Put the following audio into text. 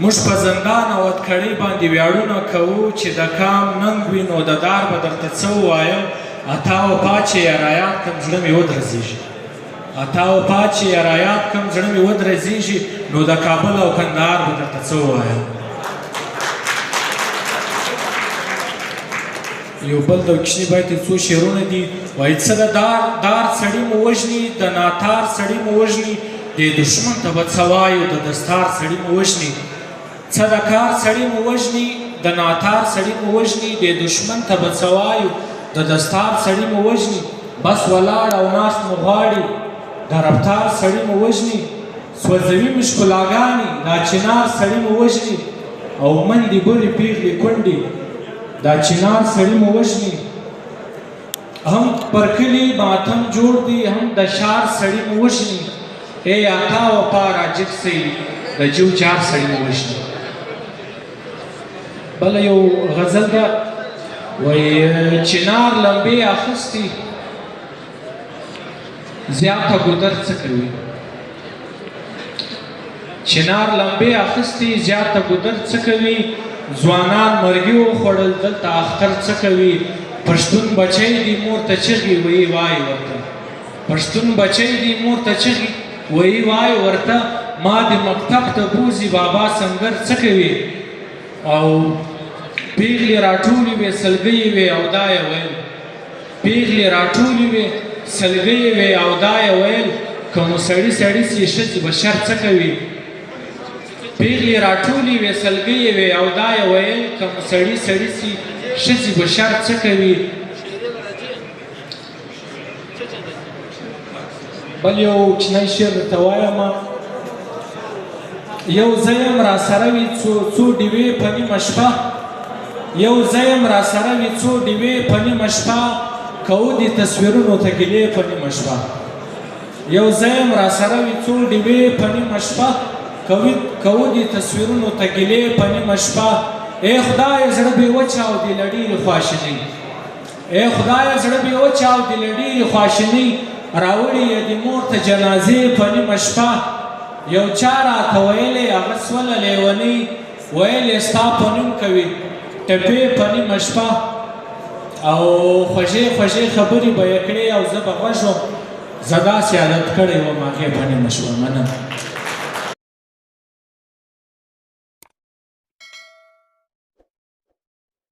موږ په زندان او اتکړۍ باندې ویاړونه کوو چې د کام ننګ وي نو د دار به درته څه ووایم اتا و پاچې یارایات کم زړه مې ودرزېږي اتا و پاچې یارایات کم زړه مې ودرزېږي نو د کابل او کندهار به درته څه ووایم یو بل د کشني بیت څو شعرونه دي وایي څه د دار سړي مو وژني د ناتار سړي مو وژني د دشمن ته به څه وایو د دستار سړي مو وژني څه د کار سړي مو وژني د ناتار سړي مو وژني د دشمن ته به څه وایو د دستار سړي مو وژني بس ولاړ او ناست مو غواړي د رفتار سړي مو وژني سوځوي مې ښکلاګانې دا چنار سړي مو وژني او منډې ګورې پیغلې کونډې دا چنار سړي مو وژني هم پر کلي ماتم جوړ دی هم د شار سړي مو وژني ای اتا وفا راجب سي د جو جار سړي مو وژني بله یو غزل ده وایي چنار لمبې اخیستي زیاته ګودر څه کوي چنار لمبې اخیستي زیاته ګودر څه کوي ځوانان مرګي وخوړل دلته اختر څه کوي پښتون بچی دی مور ته چغې وایي وای ورته پښتون بچی دی مور ته چغې وایي وای ورته ما د مکتب ته بوزي بابا سنګر څه کوي او پیغلې راټولې وې سلګۍ وې او دا یې ویل پیغلې راټولې وې سلګۍ وې او دا یې ویل که مو سړي سړي سي ښځې به شر څه کوي پیغلې راټولې وې سلګۍ وې او دا یې ویل که مو سړي سړي سي ښځې به شر څه کوي بل یو کوچنی شعر درته وایم یو زه یم راسره وي څو ډیوې په نیمه شپه یو زه یم راسره وي څو ډیوې په نیمه شپه کوو دې تصویرونو ته ګیلې په نیمه شپه یو زه یم راسره وي څو ډیوې په نیمه شپه کوو دې تصویرونو ته ګیلې په نیمه شپه ای خدایه زړه بې وچه او دې له ډېرې خواشینۍ ای خدایه زړه بې وچه او دې له ډېرې خواشینۍ راوړې یې د مور ته جنازې په نیمه شپه یو چا راته ویلې هغه سوله لیونۍ ویلې ستا په نوم کوي ټپې په نیمه شپه او خوږې خوږې خبرې به یې کړې او زه به غوږ وم زه داسې عادت کړی وم هغې په نیمه شپه مننه